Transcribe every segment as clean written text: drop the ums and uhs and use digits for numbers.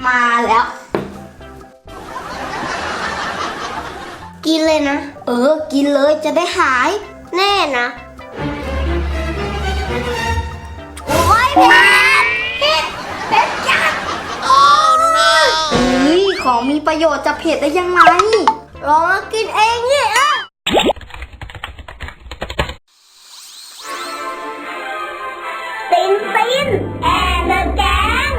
มาแล้วกินเลยนะกินเลยจะได้หายแน่นะโอ้ยเผ็ดจัดของมีประโยชน์จะเผ็ดได้ยังไงลองมากินเองนี่ตินแอนเดอร์แกง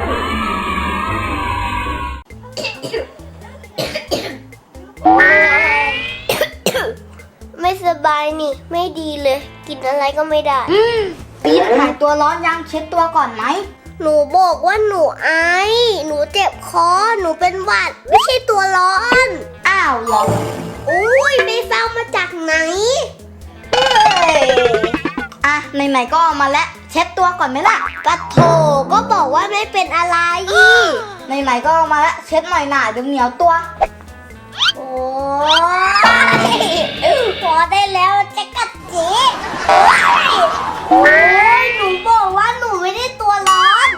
ไม่สบายนี่ไม่ดีเลยกินอะไรก็ไม่ได้ปีนหายตัวร้อนยังเช็ดตัวก่อนไหมหนูบอกว่าหนูไอหนูเจ็บคอหนูเป็นหวัดไม่ใช่ตัวร้อนอ้าวเหรออุ้ยไปฟังมาจากไหนอ่ะไหนๆก็เอามาแล้วเช็ดตัวก่อนไหมล่ะกะโถก็บอกว่าไม่เป็นอะไรไหนๆก็เอามาแล้วเช็ดหน่อยหน่าเดี๋ยวเหนียวตัวโอ้ยพอได้แล้วจะกัดเจ๊โอ้ยหนูบอกว่าหนูไม่ได้ตัวร้อน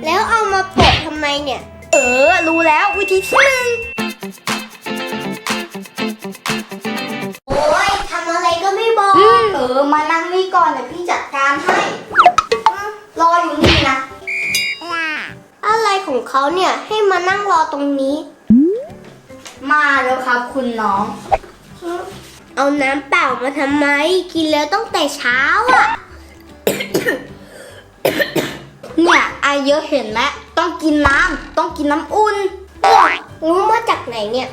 แล้วเอามาโปะทำไมเนี่ยรู้แล้ววิธีที่หนึ่งโอ้ยทำอะไรก็ไม่บอกมานั่งนี่ก่อนเดี๋ยวพี่จัดการให้รออยู่นี่นะอะไรของเขาเนี่ยให้มานั่งรอตรงนี้มาแล้วครับคุณน้องเอาน้ำเปล่ามาทำไมกินแล้วต้องแต่เช้าอ่ะ เนี่ยไอเยอะเห็นไหมต้องกินน้ำอุ่นรู้มาจากไหนเนี่ย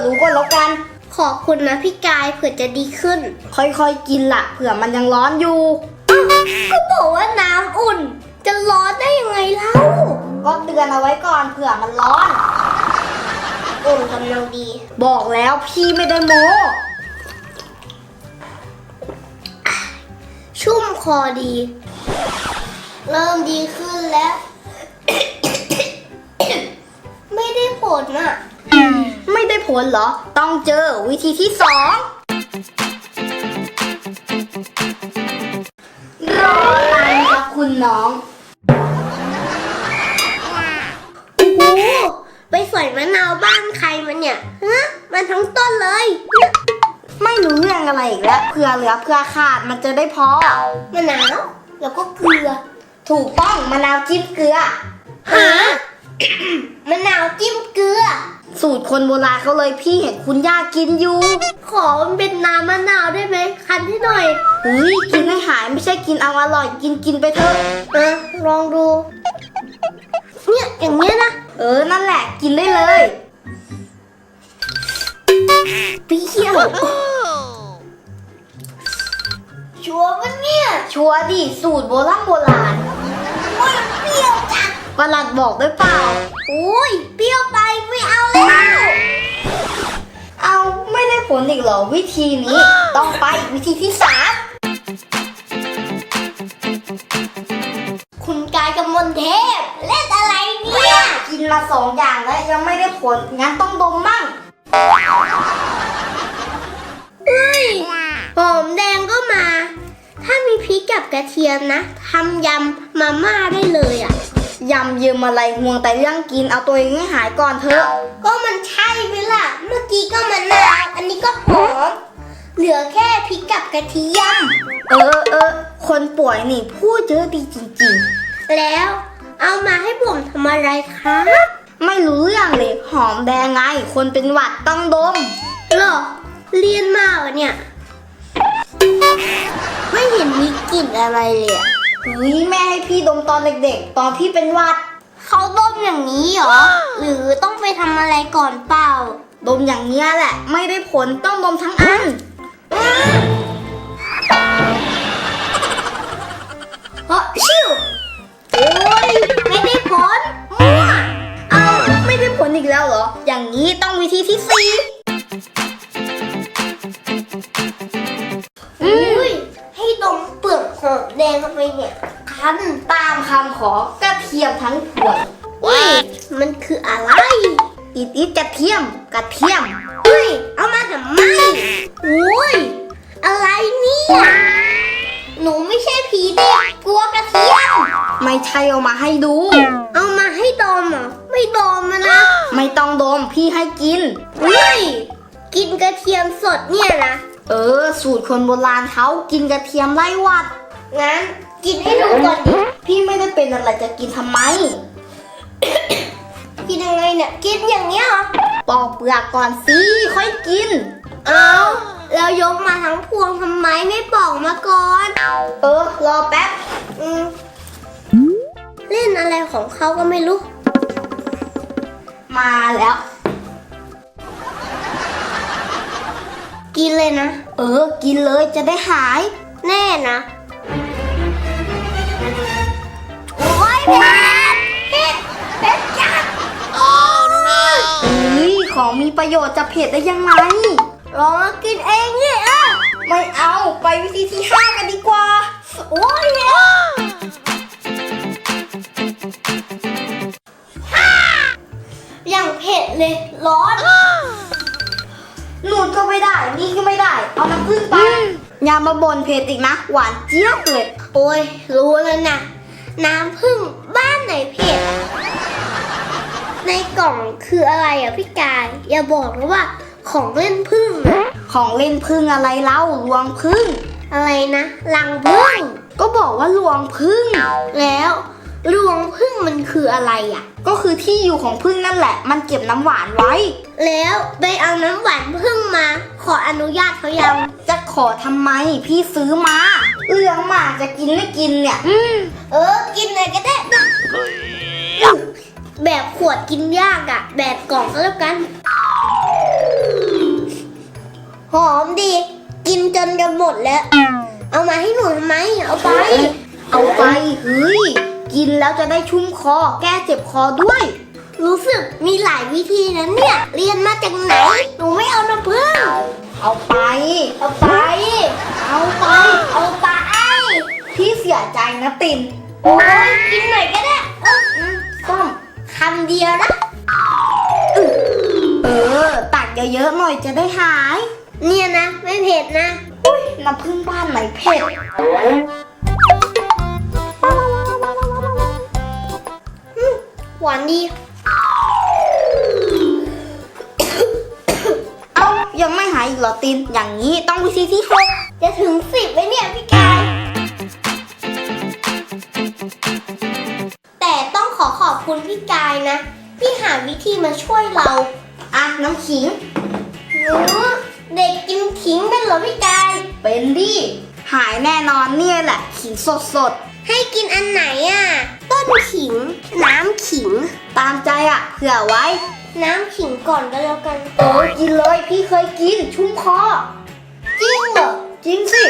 รู้ก็แล้วกันขอบคุณนะพี่กายเผื่อจะดีขึ้นค่อยๆกินล่ะเผื่อมันยังร้อนอยู่ก็บอกว่าน้ำอุ่นจะร้อนได้ยังไงเล่าก็เตือนเอาไว้ก่อนเผื่อมันร้อนอุ่นกำลังดีบอกแล้วพี่ไม่ได้โม้ชุ่มคอดีเริ่มดีขึ้นแล้ว ไม่ได้ผลอ่ะไม่ได้ผลเหรอต้องเจอวิธีที่2รออะไรครับคุณน้องโอ้โหไปสอยมะนาวบ้านใครมันเนี่ยฮะมันทั้งต้นเลยไม่รู้เรื่องอะไรอีกแล้วเผื่อเหลือเผื่อขาดมันจะได้พอมะนาวแล้วก็เกลือถูกต้องมะนาวจิ้มเกลือฮะ มะนาวจิ้มเกลือสูตรคนโบราณเขาเลยพี่เห็นคุณย่ากินอยู่ขอมันเป็นน้ำมะนาวได้ไหมคั้นให้หน่อยกินให้หายไม่ใช่กินเอาอร่อยกินไปเถอะลองดูเนี่ยอย่างเงี้ยนะนั่นแหละกินได้เลยเปรี้ยวชัวร์ปะเนี่ยชัวร์ดิสูตรโบราณโอ้ยเปรี้ยวจัดประหลัดบอกด้วยเปล่าโอ้ยเปรี้ยวไปไม่เอาแล้วเอาไม่ได้ผลอีกเหรอวิธีนี้ต้องไปวิธีที่3คุณกายกับมนเทพเล่นอะไรเนี่ยกินมา2อย่างแล้วยังไม่ได้ผลงั้นต้องดมมั่งเฮ้ยหอมแดงก็มาถ้ามีพริกกับกระเทียมนะทำยำมาม่าได้เลยอ่ะยำยืมอะไรห่วงแต่เรื่องกินเอาตัวเองให้หายก่อนเถอะก็มันใช่ไหมล่ะเมื่อกี้ก็มะนาวอันนี้ก็หอมเหลือแค่พริกกับกระเทียมคนป่วยนี่พูดเยอะดีจริงๆแล้วเอามาให้ผมทำอะไรครับไม่รู้เรื่องเลยหอมแดงไงคนเป็นหวัดต้องดมเหรอเรียนมาเหรอเนี่ยไม่เห็นมีกลิ่นอะไรเลยแม่ให้พี่ดมตอนเด็กๆตอนพี่เป็นหวัดเขาดมอย่างนี้เหรอหรือต้องไปทำอะไรก่อนเปล่าดมอย่างนี้แหละไม่ได้ผลต้องดมทั้งอันชิวโอ้ยไม่ได้ผลเอาไม่ได้ผลอีกแล้วเหรออย่างนี้ต้องวิธีที่4ให้ดมเปลือกหอมแดงเข้าไปเนี่ยคันตามคำขอกระเทียมทั้งขวดมันคืออะไรอีกระเทียมเอามาทำไมอะไรเนี่ยหนูไม่ใช่ผีเด็กกลัวกระเทียม ไม่ใช่เอามาให้ดู เอามาให้ดมเหรอไม่ดมนะ ไม่ต้องดมพี่ให้กินเฮ้ยกินกระเทียมสดเนี่ยนะสูตรคนโบราณเขากินกระเทียมไล่หวัดงั้นกินให้ดูก่อนดิพี่ไม่ได้เป็นอะไรจะกินทำไม กินยังไงเนี่ยกินอย่างเงี้ยเหรอปอกเปลือกก่อนสิค่อยกินเอาแล้วยกมาทั้งพวงทำไมไม่ปอกมาก่อนรอแป๊บเล่นอะไรของเขาก็ไม่รู้มาแล้วกินเลยนะกินเลยจะได้หายแน่นะโอ้ยเผ็ดจัดของมีประโยชน์จะเผ็ดได้ยังไงลองมากินเองเนี่ยไม่เอาไปวิธีที่ 5กันดีกว่าโอ้ยอย่างเผ็ดเลยร้อนนู่นก็ไม่ได้นี่ก็ไม่ได้เอาน้ำผึ้งไปอย่ามาบ่นเผ็ดอีกนะหวานเจี๊ยบเลยโอ้ยรู้แล้วนะน้ำผึ้งบ้านไหนเผ็ดในกล่องคืออะไรอ่ะพี่กายอย่าบอกนะว่าของเล่นผึ้งของเล่นผึ้งอะไรเล่าลวงผึ้งอะไรนะรังผึ้งก็บอกว่าลวงผึ้งแล้วลวงผึ้งมันคืออะไรอ่ะก็คือที่อยู่ของผึ้งนั่นแหละมันเก็บน้ำหวานไว้แล้วไปเอาน้ำหวานผึ้งมาขออนุญาตเขายังจะขอทำไมพี่ซื้อมาเรื่องมากจะกินไม่กินเนี่ยกินเลยก็ได้แบบขวดกินยากอ่ะแบบกล่องก็แล้วกันหอมดีกินจนจะหมดแล้วเอามาให้หนูทำไมเอาไปเฮ้ยกินแล้วจะได้ชุ่มคอแก้เจ็บคอด้วยรู้สึกมีหลายวิธีนะเนี่ยเรียนมาจากไหนหนูไม่เอาน้ำผึ้งเอาไปพี่เสียใจนะตินโอ้ยกินหน่อยก็ได้ส้มคำเดียวนะตักเยอะๆหน่อยจะได้หายเนี่ยนะไม่เผ็ดนะน้ำผึ้งบ้านไหนเผ็ดหวานดียังไม่หายอีกเหรอตินอย่างนี้ต้องวิธีที่ 6จะถึง 10ไว้เนี่ยพี่กายแต่ต้องขอบคุณพี่กายนะที่หาวิธีมาช่วยเราน้ำขิงเด็กกินขิงเป็นเหรอพี่กายเป็นดิหายแน่นอนเนี่ยแหละขิงสดให้กินอันไหนต้นขิงน้ำขิงตามใจเผื่อไว้น้ำขิงก่อนก็แล้วกันกินเลยพี่เคยกินชุ่มคอจริงเหรอจริงสิ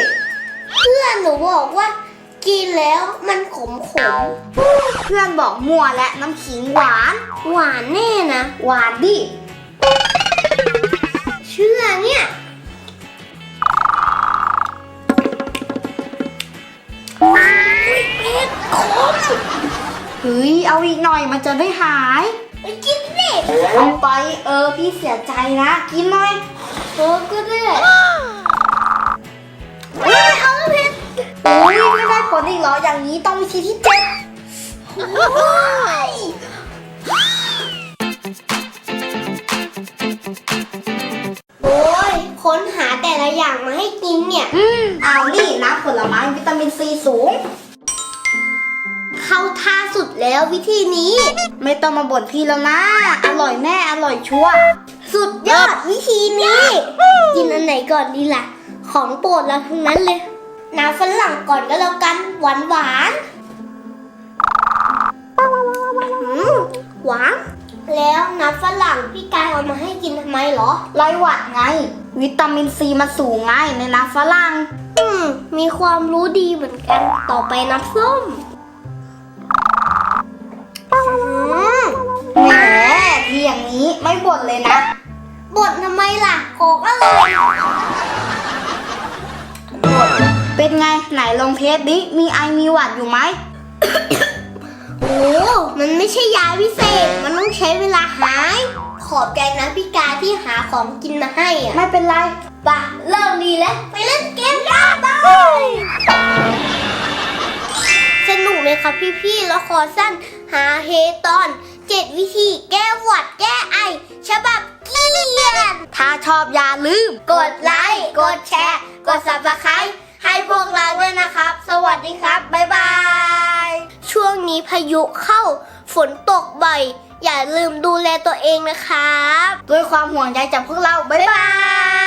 เพื่อนหนูบอกว่ากินแล้วมันขมเพื่อนบอกมั่วและน้ำขิงหวานแน่นะหวานดิเชื่อเนี่ยเป็ดขมเฮ้ยเอาอีกหน่อยมันจะได้หายกินดิเอาไปพี่เสียใจนะกินหน่อยก็ได้เอาแล้วเพชรไม่ได้ผลอีกเหรออย่างนี้ต้องวิธีที่ 7ค้นหาแต่ละอย่างมาให้กินเนี่ยเอานี่นะผลไม้วิตามินซีสูงเข้าท่าสุดแล้ววิธีนี้ไม่ต้องมาบ่นพี่แล้วนะอร่อยแน่อร่อยชัวร์สุดยอดวิธีนี้กินอันไหนก่อนดีล่ะของโปรดเราทั้งนั้นเลยน้ำฝรั่งก่อนก็แล้วกันหวานหวานแล้วน้ำฝรั่งพี่กายเอามาให้กินทำไมเหรอไล่หวัดไงวิตามินซีมันสูงไงในน้ำฝรั่งมีความรู้ดีเหมือนกันต่อไปน้ำส้มแหมที่อย่างนี้ไม่บ่นเลยนะบ่นทำไมล่ะโกก็เลยเป็นไงไหนลองเทสดิมีไอมีหวัดอยู่ไหม โอ้มันไม่ใช่ยาพิเศษมันต้องใช้เวลาหายขอบใจนะพี่กาที่หาของกินมาให้ไม่เป็นไรป่ะเริ่มดีแล้วไปเล่นเกมกันไป สนุกไหมคะพี่ๆแล้วขอสั้นหาเฮตอน 7 วิธีแก้หวัดแก้ไอฉบับเกียนถ้าชอบอย่าลืมกดไลค์กดแชร์กด Subscribe ให้พวกเราด้วยนะครับสวัสดีครับบ๊ายบายช่วงนี้พายุเข้าฝนตกบ่อยอย่าลืมดูแลตัวเองนะครับด้วยความห่วงใยจากพวกเราบ๊ายบาย